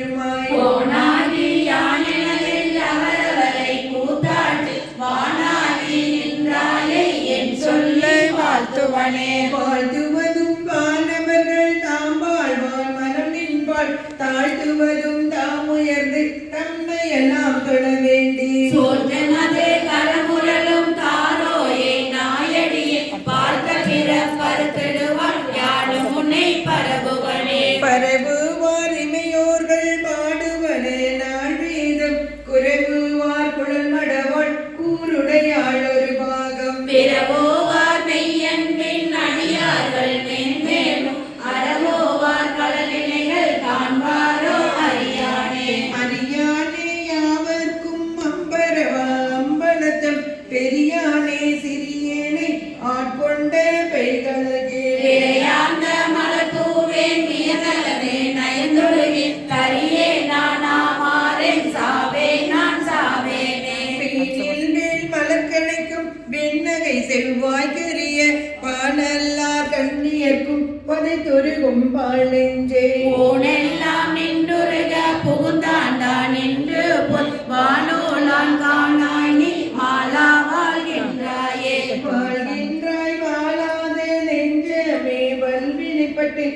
பெருமாய் போனாகி யானெனதில் அவரவரை கூத்தாட்டு வானாகி நின்றாலே என் சொல்லை வாழ்த்துவனே. வாழ்த்துவதும் வானவர்கள் தாம் வாழ்வான் மனம் நின்பாள் தாழ்த்துவதும் தாம் உயர்ந்து தம்மை எல்லாம் தொழ வேண்டி சோற்றனதே கரமுரலும் தாரோயே நாயடியே பார்த்த பிற பருத்திடுவான் யாடும் உன்னை பரவுவனே. பரவுவார் இமையோர்கள் பாடுவனே நாள் வீதம் குறைவுவார் குழல் மடவாள் கூருடையாள் ஒரு பாகம் பிறவோவார் மெய்யன்பின் அடியார்கள் மென்மேலும் அறவோவார் கலநிலைகள் காண்பாரோ அறியானே. அறியானே யாவர்க்கும் அம்பரவா அம்பலத்தம் பெரியானே சிறியேனை ஆட்கொண்ட பெய்களகே விரையாந்த மலர் தூவேன் வியதலவே நயந்தொழுகின் கரியே நானாமாறேன் சாவே நான் சாவேனே. பெண்ணில் மேல் மலர்கணைக்கும் வெண்ணகை செவ்வாய்க்கரிய பாலல்லார் கண்ணியர்க்கும் பதை தொருகும் பால் நெஞ்சே ஊனெல்லாம் நின்றுருக புகுந்தாண்டான் நின்று பொன் வானோலான் காணாய் நீ மாலா வாழ்கின்றாயே. வாழ்கின்றாய் வாழாத நெஞ்சமே வல்வினைப்பட்டு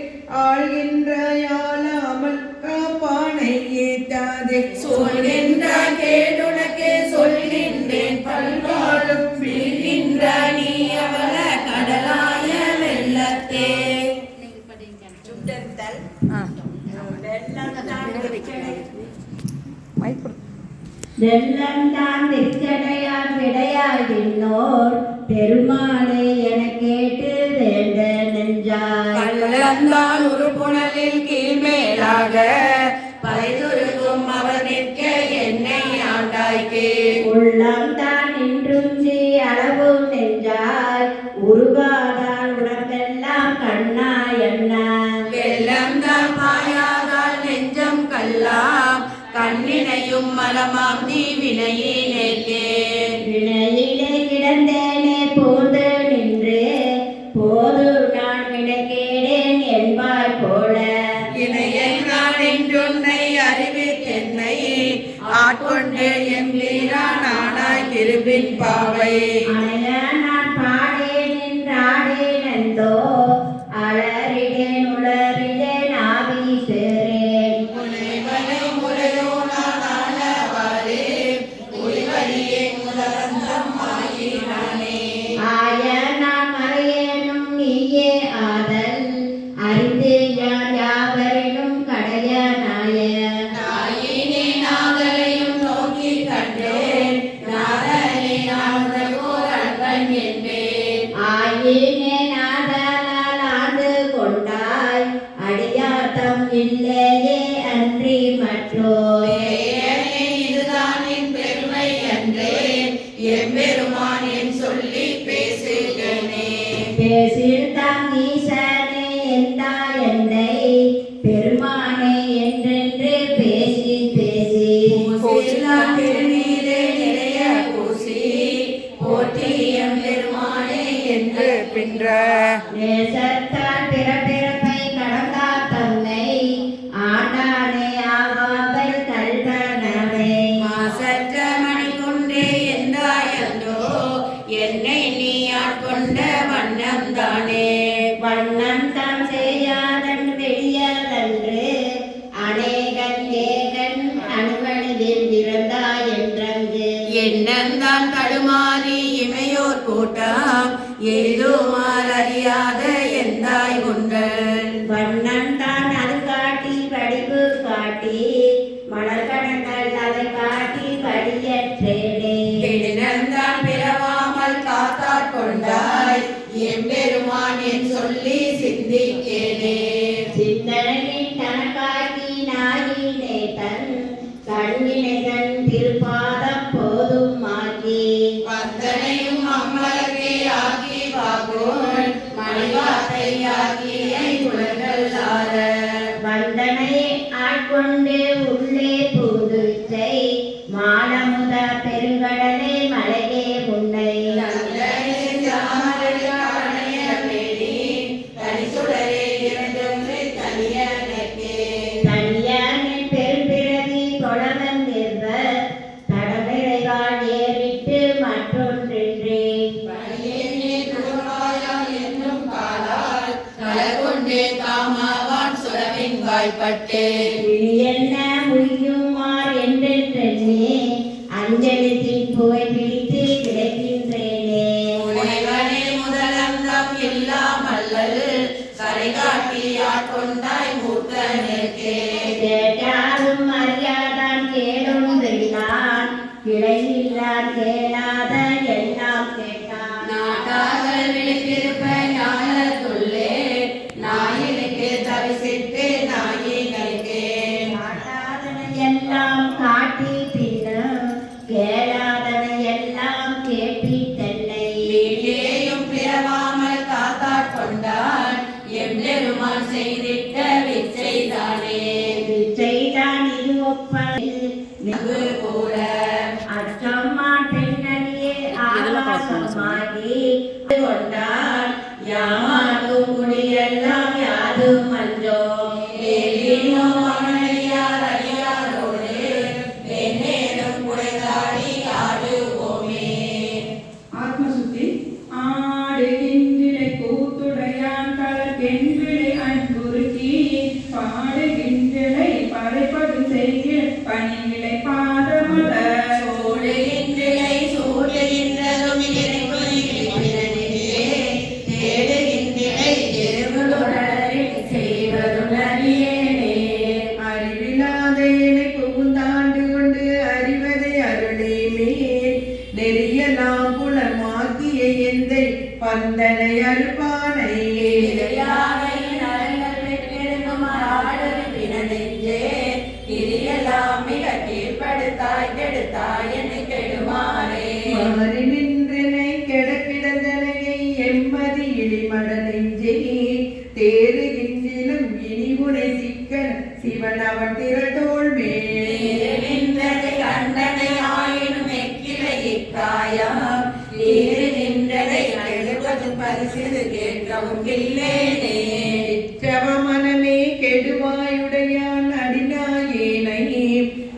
ஆள்கின்றாய் ஆளாமல் காப்பானை ஏத்தாதே சொல்கின்ற கேடுனக்கே சொல்கின்றேன் பல்வாழும் வீழ்கின்ற நீ அவள கடலாய வெள்ளத்தே. வெள்ளந்தான் விச்சடையான் விடையாகின்றோர் பெருமாளே என கேட்டு வேண்ட நெஞ்சாய். கள்ளந்தான் ஒரு புனலில் கீழ்மேலாக பைதுருகும் அவர் நிற்க என்னை ஆண்டாய்க்கே. உள்ளம்தான் நின்றுஞ்சி அளவு நெஞ்சாய் உருகாதால் உடம்பெல்லாம் கண்ணா என்ன. வெள்ளம்தான் பாயாதால் நெஞ்சம் கல்லாம் கண்ணினையும் மலமாம் நீ வினையினேற்கே. வினையிலே கிடந்தேனே போது நின்று போது நான் வினைகேடேன் என்பாய் போல. இணையை நான் என்றொன்னை அறிவித்தென்னை ஆட்கொண்டு என் வீரா நானாய் திரும்பின் பாவை. அணைய நான் பாடேன் என்றாடேன் எந்தோ அலறிடேன் உளறிடேன் ஆவி சேரேன். முனைவனை முறையோ நான் ஆனவாறே உய்வழியே முதலந்தம் ஆகினானே. ஆய நான் மறையேனும் நீயே ஆதல் அறிந்து யான் யாவரினும் கடையனாய. தாயினே நாதலையும் நோக்கி கண்டேன் நாதனே நான் உனக்கோர் அன்பன் என்பேன். ஆயினே நாதலால் ஆண்டு கொண்டாய் அடியாத்தம் இல்லையே அன்றி மற்றோர். பேயனே இதுதான் என் பெருமை என்றேன் எம்பெருமான் என் சொல்லி பேசுகிறேனே. பேசில்தான் ஈசனே எந்தாய் என்னை பெருமானே என்றென்று பேசி பேசி. பூசிலா திருநீரே நிறைய பூசி போற்றி எம்பெருமானே என்று பின்ற நேசத்தால் பிறப்பிறப்பை கடந்தார் தன்னை ஆண்டானே ஆகாமல் கல்வனவே. மாசற்ற மணிக்குன்றே எந்தாயந்தோ என்னை நீ ஆட்கொண்ட வண்ணம் தானே. வண்ணம் தாம் செய்யாதன் வெளியதன்று அநேகன் ஏகன் அணுவணிவில் இருந்தாய் என்றங்கு. எண்ணந்தான் தடுமாறி இமையோர் கூட்டம் ஏதுமார் அறியாத எந்தாய் உண்டல். வண்ணம் தான் அது காட்டி வடிவு காட்டி மலர்கணங்கள் அதை காட்டி வடியற்றேனே. பிடினந்தான் பிறவாமல் காத்தாற் கொண்டாய் எம்பெருமான் என் சொல்லி சிந்திக்கேனே. சிந்தனையின் தனக்காகி நாயினே தன் கண்ணினைகள் திருப்பாதம் போதும் ஆக்கி. வந்தனையும் அம்மலகே ஆக்கி வாகோன் மணிவார்த்தை ஆகிய குலங்கள் ஆர. வந்தனை ஆட்கொண்டு உள்ளே புதுச்சை மானமுத பெருங்கடலே மலையே உன்னை. தனியனின் பெருங்கடலே வாய்ப்பட்டு என்ன முய்யுமார் என்றென்றே அஞ்சலித்தின் புகை பிடித்து கிடக்கின்றேனே. முனைவனே முதலந்தம் இல்லாமல்லல் கரை காட்டி ஆட்கொண்டாய் மூர்க்கனுக்கே கேட்டாலும் அறியாதான் கேடொன்றில்லான் கிடையில்லான் கேளாத எல்லாம் கேட்டான். நாட்டார்கள் விழித்திருப்ப ஞானத்துள்ளே நாயினுக்கு தவிசிட்டு நாயினுக்கே காட்டாதனை எல்லாம் காட்டி பின்னும் கேளாதனை எல்லாம் கேட்டி தன்னை. வீட்டேயும் பிறவாமல் காத்தாட் கொண்டான் எம்பெருமான் செய்திட்ட விச்சைதானே செய்தான் இது ஒப்பது நிகு கூட அச்சம்மான் பெண்ணடியே ஆவாசமாகி கொண்டான். யாமாதும் குடியெல்லாம் யாதும் மஞ்சோ வேலினோ அவனையார் அடியாரோடு வெண்ணேடும் குடைதாடி ஆடுவோமே ஆத்மசுத்தி ஆடுகின்றிலை கூத்துடையான் கலர்கென்றிலை அன்புருக்கி பாடுகின்றிலை படைப்பதும் செய்ய பணிகளை பாதமலர் சூடுகின்றிலை சூடுகின்றதும் தேடுகின்றிலை திருவுடலில் செய்வதும் அறியேனே அறிவிலாதேனை புகுந்தாண்டு கொண்டு அறிவதை அருளே மேல் நெறியலாம் புலமாக்கிய எந்தை பந்தனை அருப்பானை இளையாவை நலங்கள் பெற்றிருந்தும் ஆடல் பிணநெஞ்சே கிரியெல்லாம் மிக கீழ்ப்படுத்தாய் கெடுத்தாய் என்னை கெடுமாறே மாறி நின்றனை கெடக்கிடந்தனையை எம்மதி இழிமட நெஞ்சே தேறுகின்றிலும் இனிவுனை சிக்கன் சிவன் அவன் திரட்டோள் மேல் நின்றது கண்டனை ஆயினும் எக்கிளை இக்காயம் நீரு நின்றதை கெடுவது பரிசிது கேட்கவும் இல்லேனே மனமே கெடுவாயுடையான் அடிநாயேனை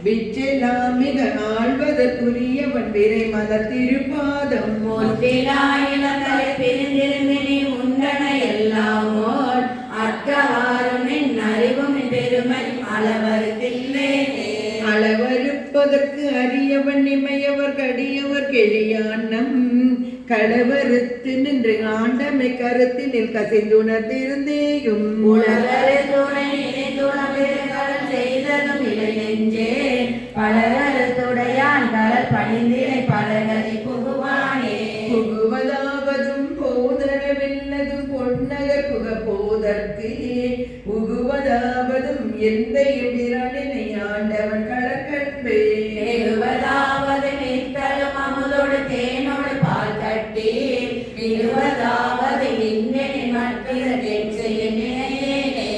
விச்செல்லாம் மிக ஆழ்வதற்குரியவன் விரை மலர் திருப்பாதம் முத்திராயிலங்களை பிரிந்திருந்தினி உண்டன எல்லாமோர் அற்றவாறும் நின் அறிவும் பெருமை அளவருத்தில்லேனே அளவறுப்பதற்கு அரியவன் இமையவர் கடியவர் கெழியான்னம் களவறுத்து நின்று ஆண்டமை கருத்தினில் கசிந்துணர்ந்திருந்தேயும் உலகரு துணை நினைத்துணர்விருங்கள் செய்ததும் இலை நெஞ்சே பலகருத்துடையான் கடல் பணிந்திரை பலகதி புகுவானே புகுவதாவதும் போதரவில்லதும் பொன்னகர் புக போதற்கு உகுவதாவதும் எந்தையும் பிறனினை ஆண்டவன் கடற்கண்பே எழுவதாவது நித்தலும் அமுதோடு தேனோடு பால் கட்டி விழுவதாவது நின்றனின் மற்பிறன் செய்ய நினையேனே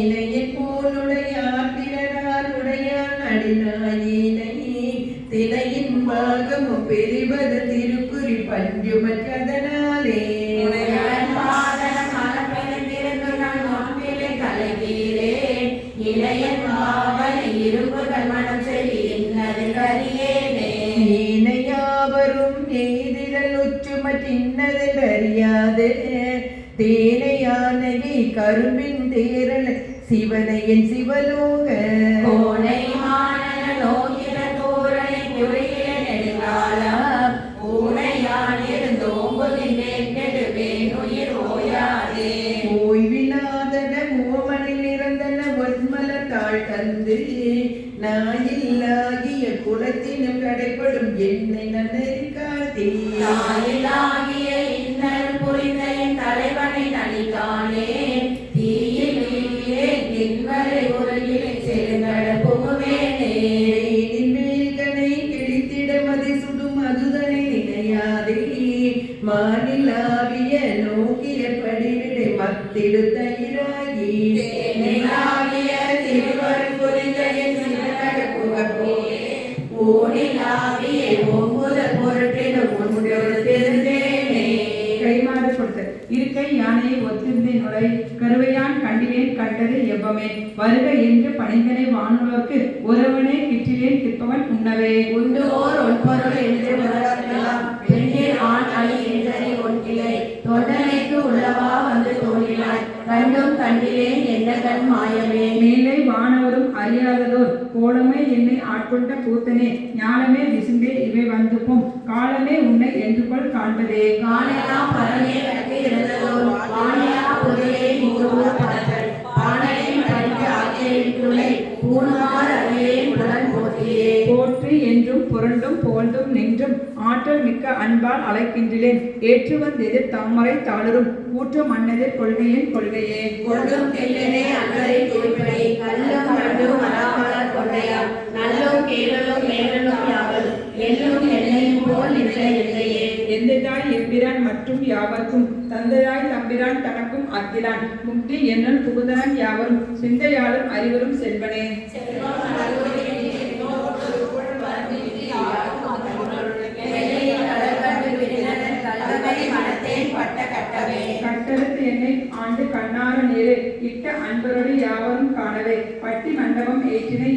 இணையின் போலுடையார் பிறரால் உடையான் அடிநாயினை திணையின் பாகமும் பெரிவது திருக்குறி பஞ்சுமற்றதனாலே உடையவன் பாதனம் மலப்பெருந்திருந்து நான் முன்பிலே கலகீரே இளையன் பாவனை இரும்புகள் மனம் செவி இன்னது கரியேனே ஈனையாவரும் எய்திடல் உச்சுமற்றின்னதில் அறியாது தேனையானகி கரும்பின் தேரல் சிவனையின் சிவலோக கோனை மானன நோக்கிற தோரணை குறியில நெடுங்காலம் ஊனையான் இருந்தோம்புகின்றே கெடுவேன் உயிர் ஓயாதே ஓய்விலாதன ஓமனில் இறந்தன ஒன்மல தாழ் தந்து நாயில்லாகிய குலத்தினும் கடைப்படும் என்னை நன்னறிக்காதே தாயிலாகிய இன்னல் புரிந்த என் தலைவனை நலிகானே தீயில் வீழ்கிறேன் தின்வரை உலகிலே செருங்கட புகுவேனே மேல்கனை கிழித்திட மதி சுடும் அதுதனை நினையாதே மாநிலாவிய நோக்கிய படிவிடை மத்திடு தயிராகி தேனிலாகிய திருவருள் புரிந்த என் சிவனக புகப்போயே ஊனிலாவிய ஒம்புதல் பொருட்டினும் உன்னோடு திருந்தேனே கைமாறு கொடுத்த இருக்கை யானையை ஒத்திருந்தே நுழை கருவையான் கண்டிலேன் கண்டது எவ்வமே வருக என்று பணிந்தனை வானுலோர்க்கு ஒருவனே கிற்றிலேன் கிற்பவன் உண்ணவே உண்டோர் ஒன்பொருள் என்று உலகத்தெல்லாம் பெண்ணீர் ஆண் அழி என்றனை ஒன்றிலை தொண்டனைக்கு உள்ளவா வந்து தோன்றினாய் கண்டும் கண்டிலேன் என்ன கண் மாயமே அறியாததோர் கோலமே என்னை ஆட்கொண்ட கூத்தனே ஞானமே விசும்பே இவை வந்துப்போம் காலமே உன்னை என்று கொள் காண்பதே. காணெல்லாம் பரமே எனக்கு இருந்ததோர் வாணியா பொருளே நீங்குவோர் பதங்கள் பானையின் படித்த ஆக்கையின் துளை பூணுமார் அறியேன் புலன் போற்றியே. போற்றி என்றும் புரண்டும் புகழ்ந்தும் நின்றும் ஆற்றல் மிக்க அன்பால் அழைக்கின்றேன் ஏற்று வந்தெதிர் தாமரை தாளரும் கூற்றம் அன்னதிர் கொள்கையின் கொள்கையே. கொள்ளும் தெல்லனே அன்றரை தூய்படி கல்லும் கண்டும் மராமலர் கொண்டையால் நல்லும் கேளலும் மேலும் யாவல் எல்லும் எல்லையும் போல் நின்ற எல்லையே. எந்தையாய் எம்பிரான் மற்றும் யாவர்க்கும் தந்தையாய் தம்பிரான் தனக்கும் அத்திரான் முக்தி என்னும் புகுதனன் யாவரும் சிந்தையாலும் அறிவரும் செல்வனே. கட்டெடுத்து என்னை ஆண்டு கண்ணார நீரே இட்ட அன்பரோடு யாவரும் காணவே பட்டி மண்டபம் ஏற்றினை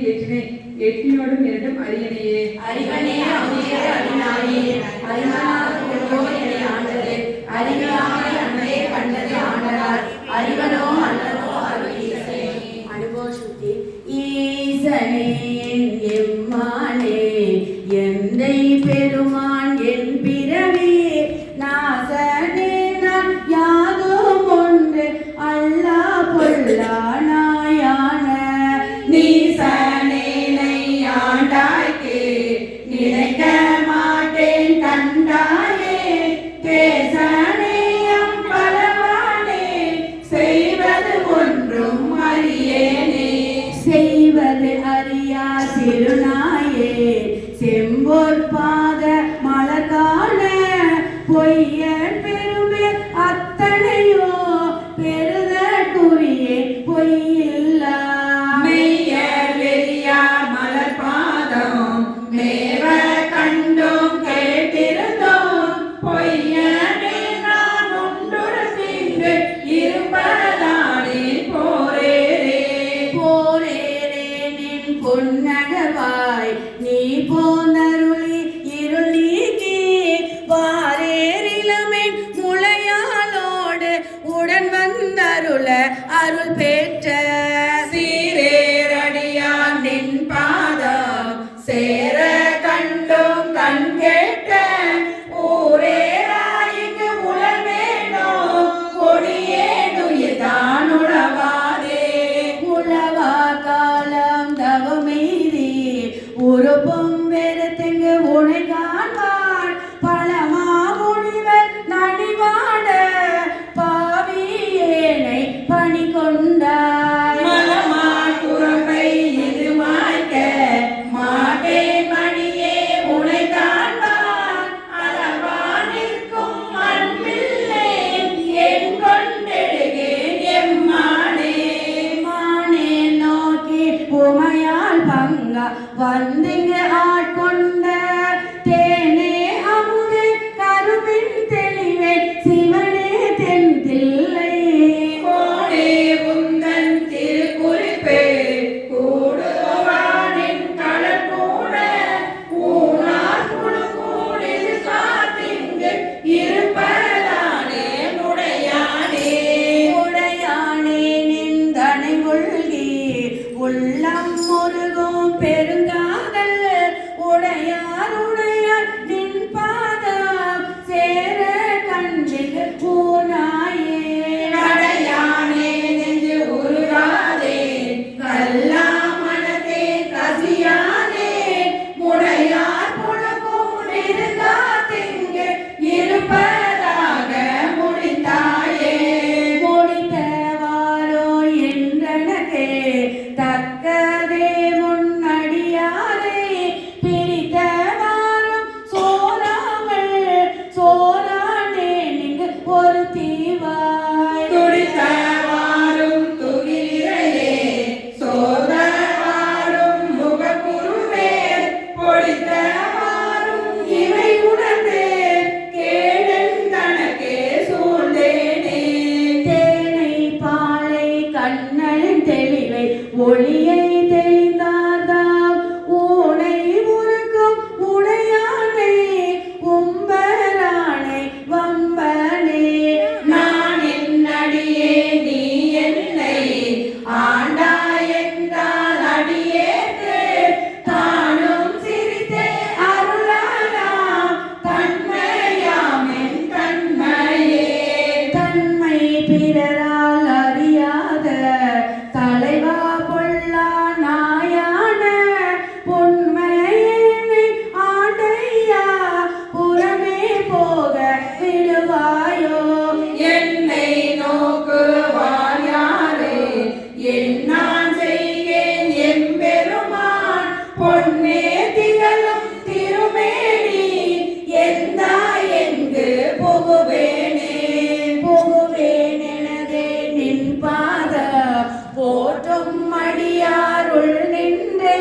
ஏற்றினோடும் இரண்டும் அரியணையே. அறிவனே அமுதே அடிநாயே அறிவனாக என்னை ஆண்டது அறிவியாமை அன்றே கண்டது ஆண்டனார் அறிவனோ அல்லனோ அருளீசே. அனுபவ சுத்தி ஈசனே எம்மானே எந்தை பெருமான் என் பிறவி நாசனே நான் யாதும் ஒன்று அல்லா பொல்லா நாயான நீசனேனை ஆண்டாய்க்கே நினைக்க மாட்டேன் கண்டாயே கேசனேயம் பலவானே செய்வது ஒன்றும் அறியேனே செய்வது அறியா சிறுநாயே செம்போர் பாத மலர்காண பொய்யன் பெருமே அத்தனையோ பெருதற்குரியே பொய்யில்லா மெய்யர் வெறியார் மலர் பாதம் மேவ கண்டும் கேட்டிருந்தோம் பொய்யனே நான் உண்டுறத்தின்று இருப்பதானே போரேரே நின் பொன்னகவாய் நீ போந்தருளி இருள் நீக்கி வாரேரிலமென் முளையாலோடு உடன் வந்தருள அருள் பெற்ற சீரேரடியான் நின் பாதம் சேர கண்டும் கண் கேட்ட ஊரேராயிங்கு உளல் வேணோ கொடியேனுயிர்தான் உளவாதே உளவா காலம் தவமீறி உருப்பம் வெறுத்தெங்கு உனை காண்பான் பலமா முனிவர் நடிவாட பாவியேனை பணி கொண்டாய் மலமான் குரம்பை இது மாய்க்க மாட்டே மணியே உனை காண்பான் அளவானிற்கும் அன்பில்லை என் கொண்டெடுகேன் எம்மானே மானே நோக்கி உமையால் பங்கா வந்திங்கு ஆட்கொண்ட தேனே அமுதே கருவின் தெளிவே சிவனே தென் தில்லை கோடே உந்தன் திருக்குறிப்பே கூடுவானின் கடல் கூட ஊனார் குழு கூடிது காத்திங்கு இருப்பதானே உடையானே நிந்தனை உள்கி உள்ளம் முருகும் பெருங்காதல் உடையார் நின் பாதம் சேர கண்டிகு பூனாயே கடையானே நெஞ்சு உருகாதே கல்லா மனதே கசியானே முடையார் புலகும் இருக்காத்திங்கு இருப்பதாக முடித்தாயே முடித்தவாரோ என்றனக்கே தக்கதே முன்னடியாரே பிரித்தவாரும் சோராண்டே நீங்க ஒரு தீவாய் துடித்தவாரும் துகிலிரையே சோதவாரும் முகக்குருவே பொடித்தவாரும் இவை உணர்ந்தே கேடன் தனக்கே சூழ்ந்தேனே தேனை பாலை கண்ணலின் தெளிவை ஒளியை தெளிந்தார்தாம் ஊனை உருக்கும் உடையானை உம்பரானை வம்பனே நான் என்னடியே நீ என்னை ஆண்டாய் என்றால் அடியே உம்மடியாருள் நின்று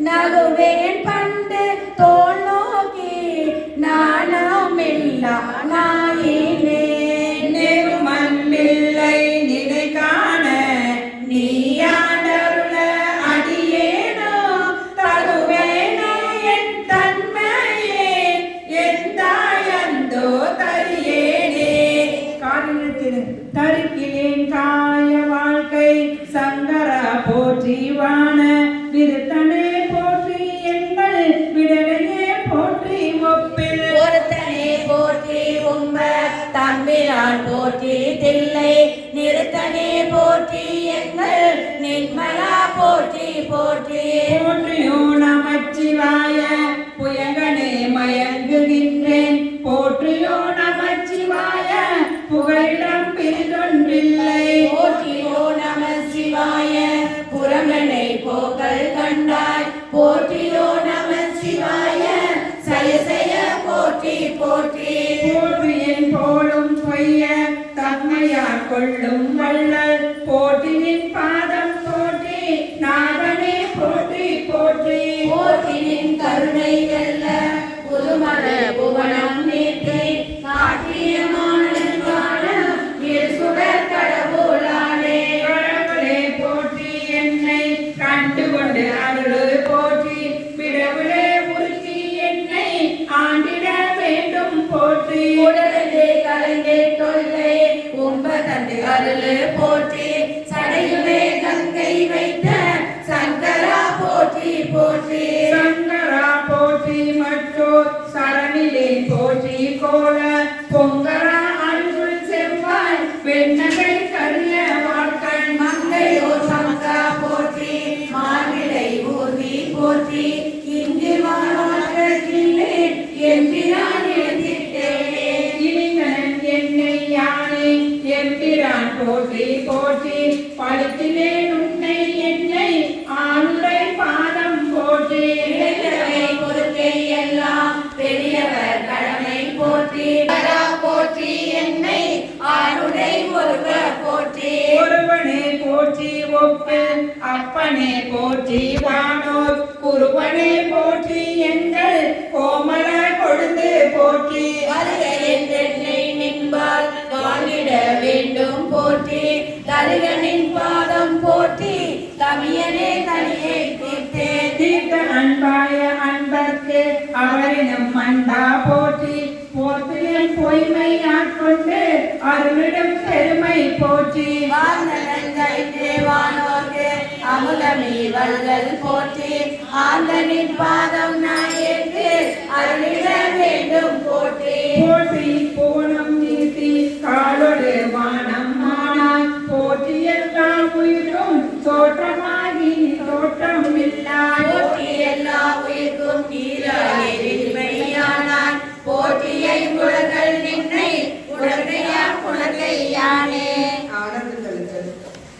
நகுவேன் பண்டு தோல் நோக்கி நாணமில்லா நாயினே நெருமன்பில்லை நிலை காண நீயாண்டருள அடியேனோ தருவேனோ என் தன்மையே என் தாயந்தோ தரியேனே காரணத்தில் தருக்கிறேன் காய வாழ்க்கை சங்கர போற்றிவான விருத்தனே போற்றி எங்கள் விடலையே போற்றி ஒப்பில் ஒருத்தனே போற்றி உம்ப தம்பிரான் போற்றி தில்லை நிறுத்தனே போற்றி எங்கள் நிர்மலா போற்றி போற்றி போற்றியோ நமச்சிவாய புயங்கனே மயங்குகின்றேன் போற்றியோ நமச்சிவாய புகழிடம் பிரிதொன்றில்லை போற்றியோ நம சிவாய புறமனை போக்கல் கண்டாய் போற்றியோ நம சிவாய சயசய போற்றி போற்றி போற்றியன் போலும் பொய்ய தன்மையார் கொள்ளும் வள்ளல் போற்றினின் பாதம் போற்றி நாதனே போற்றி போற்றி போற்றினின் கருணை வெல்ல புதுமலை புவனம் நீட்டி காட்டியமான சுடர் கடவுளானே கடவுளே போற்றி என்னை கண்டுகொண்டு அருள் போற்றி பிறவுளே உருக்கி என்னை ஆண்டிட வேண்டும் போற்றி உடலே கலைஞே தொல்லை உம்பதண்டு அருள் போற்றி சடையுமே கங்கை வைத்த சங்கரா போற்றி போற்றி சங்கரா போற்றி மற்றோர் சரணிலே போற்றி கோல பொங்கரா அன்புள் செவ்வாய் வெண்ணகை கரிய வாழ்க்கை மங்கையோர் சமக்கா போற்றி மாவிளை ஊர்தி போற்றி இங்கு வாழ்கின்றே எம்பிரான் எழுதிட்டேனே இனிங்கனன் என்னை யானே எம்பிரான் போற்றி போற்றி பழித்தினேன் உன்னை என்னை ஆளுரை பாதம் போற்றி இடைக்கிழமை பொறுக்கை எல்லாம் பெரியவர் கடமை போற்றி போற்றி என்னை ஆளுடை ஒருவர் போற்றி ஒருவனே போற்றி ஒப்பு அப்பனே போற்றி வானோர் குருவனே போற்றி எங்கள் கோமல கொழுந்து போற்றி வருக என்றென்னை நின்பால் வாங்கிட வேண்டும் போற்றி தருகனின் பாதம் போற்றி தமியனே தனியை தீர்த்தே தீர்த்த அன்பாய அன்பர்க்கு அவரிடம் அன்பா போற்றி போற்றியன் பொய்மை ஆட்கொண்டு அருளிடம் பெருமை போற்றி வானோர்க்கு அமுதமி வள்ளல் போற்றி ஆந்தனின் பாதம் நாயேற்கு அருளிட வேண்டும் போற்றி போற்றி பூனம் நீட்டி காலொடு வானம் மானாய் போற்றி எல்லா உயிரும் தோற்றமாகி தோற்றம் இல்லாய் போற்றி எல்லா உயிர்க்கும் நீரானான் போற்றியை உலகள் நின்னை உலகையா உலகையானே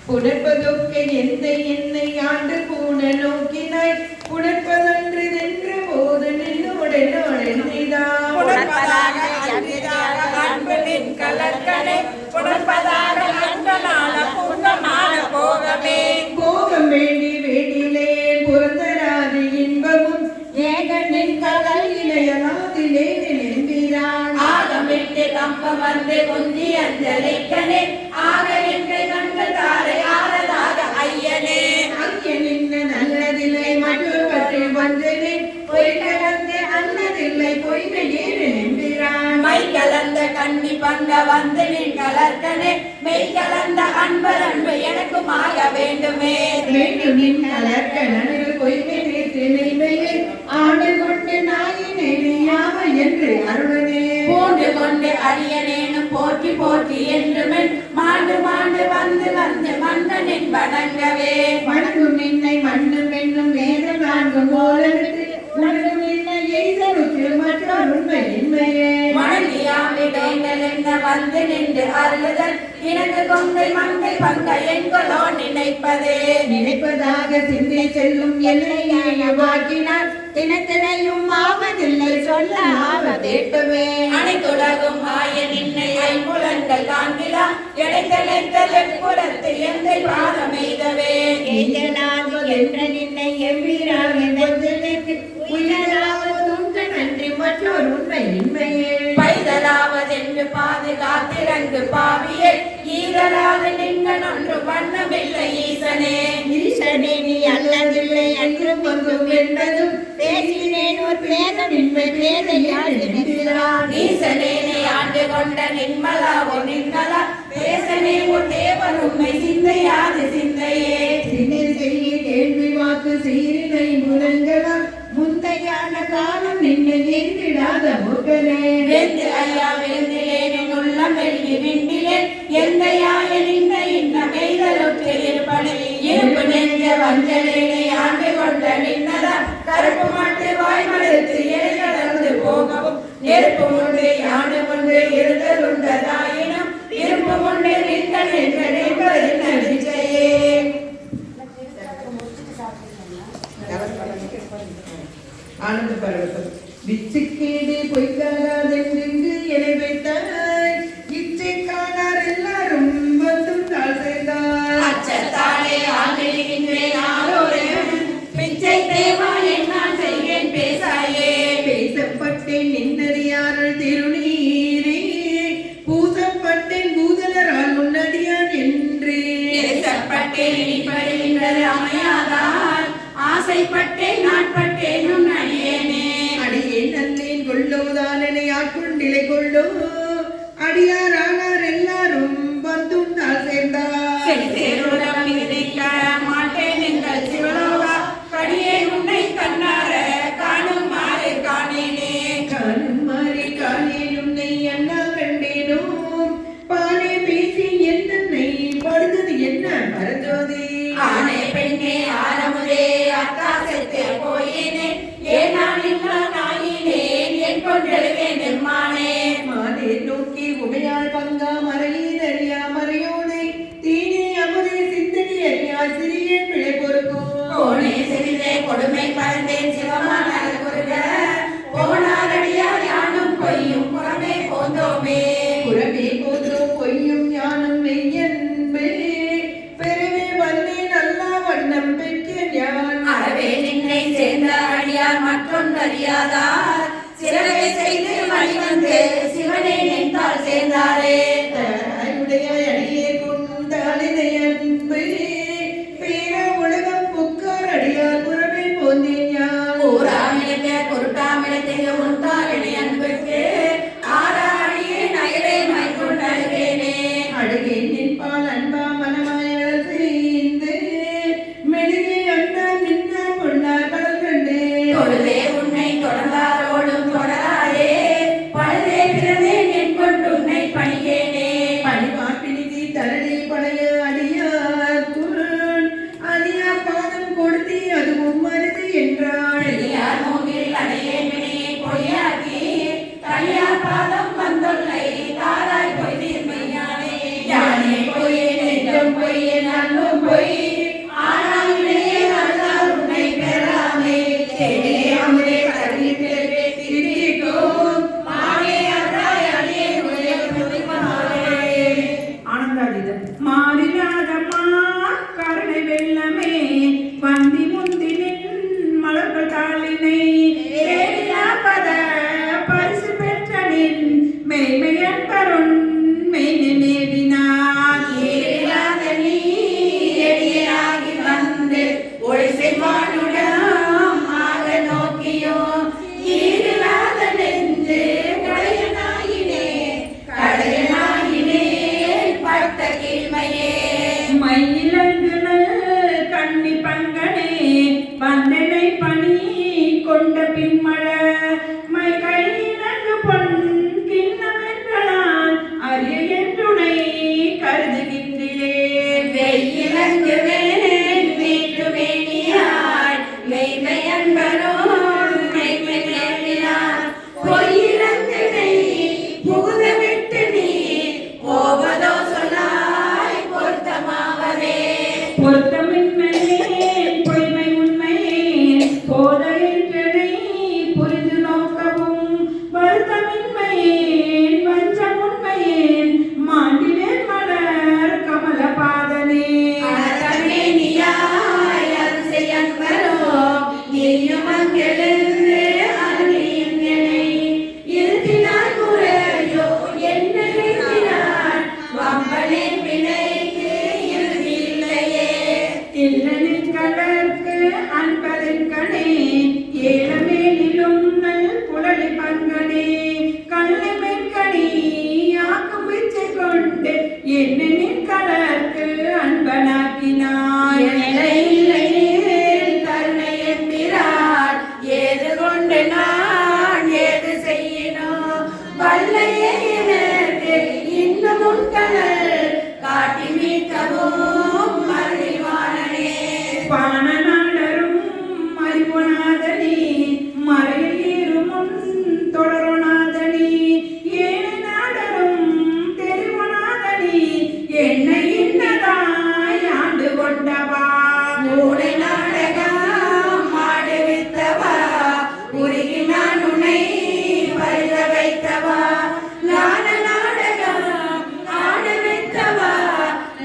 புணர்ப்பதொக்க எந்த என்னை ஆண்டு பூண நோக்கினாய் புணர்ப்பதன்று நின்று போது நின்றுடன் போகம் வேண்டி வேண்டிலேன் புறந்தராதி இன்பமும் ஏகனின் கலல் இளையலாதிலே நின்றான் ஆகமிட்டு கம்ப வந்து குந்தி அஞ்சலிக்கனே ஆக என்று கண்கள் தாரை ஆறதாக ஐயனே ஐயனின் நல்லதில்லை மற்றவற்றை வந்தனே பொய் கலந்து அல்லதில்லை பொய்மையே நின்றான் மை கலந்த கண்ணி பங்க வந்து நின் கலர்கனே மெய் கலந்த அன்பர் அன்பு எனக்கும் ஆக வேண்டுமே வேண்டும் நின் கலர்கனில் பொய்மை நேற்று மெய்மையை ஆண்டு கொண்டு நாயினை நீயாம என்று அருளனே பூண்டு கொண்டு அரியனேனும் போற்றி போற்றி என்றுமென் மாண்டு மாண்டு வந்து வந்து மன்னனின் வணங்கவே வணங்கும் நின்னை மண்ணும் என்னும் வேதம் நான்கும் போலெடுத்து உணரும் நின்னை எய்தருக்கு மற்றொரு உண்மை இன்மையே வணங்கியாமிடங்கள் என்ன வந்து நின்று அருளுதல் இணங்கு கொங்கை மங்கை பங்கை என்கொலோ நினைப்பதே நினைப்பதாக சிந்தை செல்லும் எல்லையை வாக்கினார் தினத்தினையும் ஆவதில்லை சொல்ல ஆவதேட்டவே அனைத்துலகும் ஆய நின்னை ஐம்புலன்கள் காண்கிலா எடைத்தலைத்தல் எந்தை பாதமெய்தவே எய்தலாது என்ற நின்னை எம்பிராக உயிராவது நன்றி மற்றொரு உண்மையின்மையே பைதலாவதென்று பாதுகாத்திரங்கு பாவியே ஈதலாது நீங்கள் ஒன்று வண்ணமில்லை ஈசனே ஈசனே நீ அல்லதில்லை என்று பொங்கும் என்பதும் பேசினேன் ஒரு பேதமின்மை பேதையால் இருக்கிறான் ஈசனே நீ ஆண்டு கொண்ட நின்மலா ஓ நின்மலா பேசனே ஓ தேவன் உண்மை சிந்தையாது சிந்தையே சிந்தை செய்ய கேள்வி வாக்கு சீரினை முழங்கலாம் முந்தையான காலம் நின்று நீந்திடாத முகனே வெந்து ஐயா விழுந்திலேன் உள்ளம் வெள்ளி விண்டிலேன் எந்தையாய நின்ற இன்ன மெய்தலுக்கு இருப்பனே இருப்பு நெஞ்ச வஞ்சலினை ஆண்டு கொண்ட நின்னதா கருப்பு மாட்டு வாய்மடுத்து எரிகடந்து போகவும் நெருப்பு முண்டு யாண்டு முண்டு இருதல் உண்டதாயினும் இருப்பு முண்டு நின்ற என்பது நடிச்சையே ஆனந்த பரவசம் விச்சுக்கேடு பொய்க்காதென்று என வைத்தாய் இச்சை காணார் எல்லாரும் வந்தும் தாழ் செய்தார் அச்சத்தாலே ஆகிடுகின்றேன் ஆரோரே பிச்சை தேவா என்னால் செய்வேன் பேசாயே பேசப்பட்டேன் நின்றறியாரல் திருநீரே பூசப்பட்டேன் பூதலரால் முன்னடியான் என்றே பேசப்பட்டேன் இனிப்படுகின்றது அமையாதால் ஆசைப்பட்டேன் நாட்பட்டேன் உன் அடியேனே அடியேன் நல்லேன் கொள்ளோதானனை ஆட்கொண்டிலை கொள்ளோ அடியார் ஆனார் எல்லாரும் வந்துண்டால் சேர்ந்தார் செழித்தேருடன் மிகுதிக்க மாட்டேன் எங்கள் சிவலோகா கடியே உன்னை கண்ணார காணுமாறு காணேனே காணும் மாறி காணேன் உன்னை அண்ணா கண்டேனோ பானே பேசி என்னை படுத்தது என்ன பரஜோதி ஆனே பெண்ணே ஆரமுதே அத்தாசத்தே போயினே ஏனானில்லா நாயினேன் என் கொண்டெழுவேன் எம்மானே மானே நோக்கி உமையாள் பங்கா மறையீதறியா மறையோனை தீனி அமுதே சிந்தனி அறியா சிறிய பிழை பொறுக்கும் கோணே சிறிதே கொடுமை பறந்தேன் சிவமான குருக போனாரடியார் யானும் பொய்யும் புறமே போந்தோமே புறமே போதோ பொய்யும் ஞானம் மெய்யன்பே பெருவே வல்லே நல்லா வண்ணம் பெற்ற ஞான் அறவே நின்னை சேர்ந்த அடியார் மற்றொன்றறியாதார் சிறவே செய்து வழிவந்து சிவனே நின்றால் சேர்ந்தாரே தாயுடைய அடியே கொண்டாளினை அன்பே பேர உலகம் புக்கார் அடியார் புறமே போந்தேன் ஞான் ஊராமிழக்க குருட்டாமிழத்திற்கு உண்டாவினை அன்புக்கு ஆறாடியே நயலே மைகொண்டழுகேனே அழுகேன் நின்பால் அன்பா மனமாயல் செய்து மெழுகே அண்ணா நின்னா பொன்னா கடல் கண்டே தொழுதே உன்னை தொடர்ந்தாரோடும் தொடராயே பழுதே பிறந்தே என் கொண்டு உன்னை பணியேனே பணிவாப்பினிதி தரணி பழைய அடியார் குரல் அடியார் பாதம் கொடுத்தி அதுவும் மருது என்றாள் அடியார் மூங்கில் அடையே வினையை பொய்யாக்கி தனியார் பாதம் வந்துள்ளை தாராய் பொய் தீர்மையானே யானே பொய்யே நெஞ்சம் பொய்யே நன்னும் பொய் ஆனால் வினையே நல்லார் உன்னை பெறாமே தேடியே அமுதே கருணி பிறவே திரிக்கும் மானே அன்றாய் அடியே உடைய புரிமானே ஆனந்தாதீதம் மாறிலாதம்மா கருணை வெள்ளமே வந்தி முந்தினின் மலர்கள் கருணை பங்கனே கல்லை மென்கனி யாக்கும் பிச்சை கொண்டு என்னின் கலர்க்கு அன்பனாக்கினாய் கருணை எம்பிரான் ஏது கொண்டு நான் ஏது செய்யணும் வல்லையே எனக்கு இன்னும் உன்கலர் காட்டி மீட்கவும் மருளிவானனே பானநாடரும் அறிவுநாதனே மறையில் ஏறுமுன் தொடருநாதனே ஏழை நாடரும் தெரிவுநாதனே என்னை இன்னதாய் ஆண்டு கொண்டவா மூளை நாடகம் ஆடு வித்தவா உருகி நான் உன்னை பருக வைத்தவா ஞான நாடகம் ஆடு வித்தவா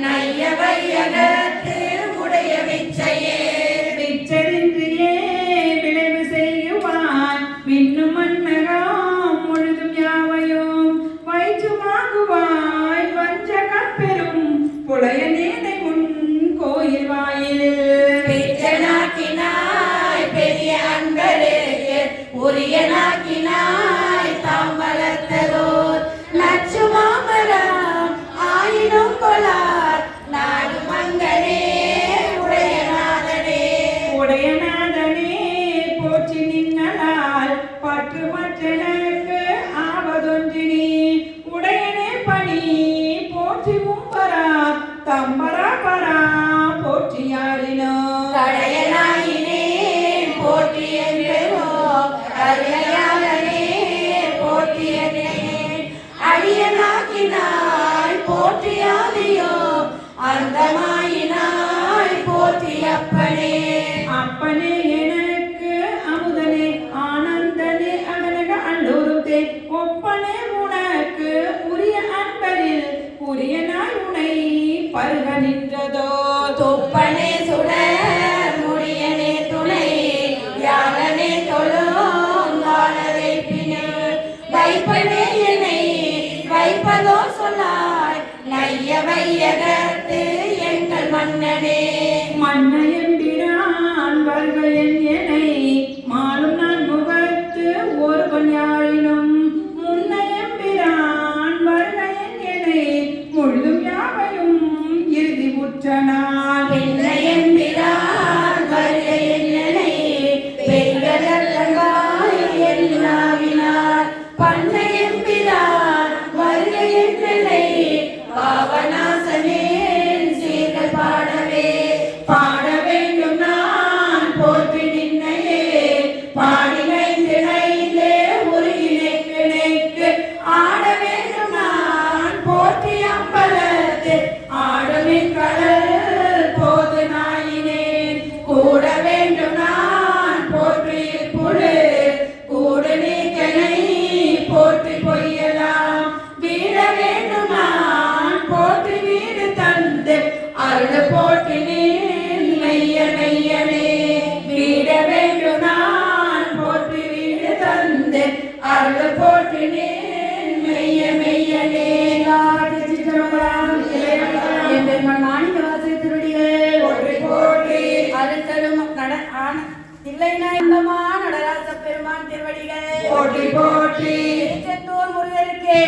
நைய வையகத்து உடைய விச்சையே பிச்சரின்றியே விளைவு செய்யுவான் விண்ணும் மன்னகம் முழுதும் யாவையும் வயிற்றுமாகுவாய் வஞ்ச கப்பெரும் புலைய நேதை முன் கோயில் வாயிலில் பிச்சனாக்கினாய் பெரிய அன்பருக்கு உரிய நாக்கினாய் தாம் வளர்த்ததோர் நச்சு மாமரம் ஆயினும் கொளார் நாடு மங்கனே உடையநாதனே உடையநாதனே போற்றி நின்னலால் பற்று மற்றனக்கு ஆவதொன்றினே உடையனே பணி போற்றி உம்பரா தம்பரா பரா போற்றி யாரினோ கடையனாயினேன் போற்றி என்றோ கருணையாளனே போற்றி என்றேன் அடியனாக்கினாய் போற்றியாதியோ அந்தமாயினாய் போற்றி அப்பனே அப்பனே எனக்கு அமுதனே ஆனந்தனே அகனக அல்லோருத்தே ஒப்பனே உனக்கு உரிய அன்பரில் உரிய நாய் உனை பருக நின்றதோ தொப்பனே சுடர் முடியனே துணை யாழனே தொழும் வாழரை பிணை வைப்பனே என்னை வைப்பதோ சொல்லாய் நைய வையகத்து எங்கள் மன்னனே மன்னையம்பிரான் வருகையன் என்னை மாலும் நான் முகத்து ஒருவன் யாழினும் முன்னையம்பிரான் வருகையன் என்னை முழுதும் யாவையும் இறுதி உற்றனான் பின்னையம்பிரான் வருகை என்னனை பெண்களங்காய் என்னாவினார் பண்ணையம்பிரான் வருகை என்னனை பாவநாசனேன் சீர்கள் பாடவே பாட வேண்டும் நான் போற்றி நின்னையே பாடினைந்து நைந்தே உருகினைக்கு ஆட வேண்டும் நான் போற்றி அம்பலத்து ஆடுமின் கடல் போது நாயினேன் கூட வேண்டும் நான் போற்றி புழு கூடு நீக்கனை போற்றி பொய்யலாம் வீட வேண்டும் நான் போற்றி வீடு தந்து அருள் போற்றினேன் மெய்ய மெய்யனே வீட வேண்டும் நான் போற்றி வீடு தந்து அருள் போற்றினேன் மெய்ய மெய்யனே மாணிக்கவாசகர் திருவடிகள் போற்றி போற்றி அருத்தரும் தில்லைநாயந்தமா நடராச பெருமான் திருவடிகள் போற்றி போற்றி திருச்செந்தூர் முருகருக்கு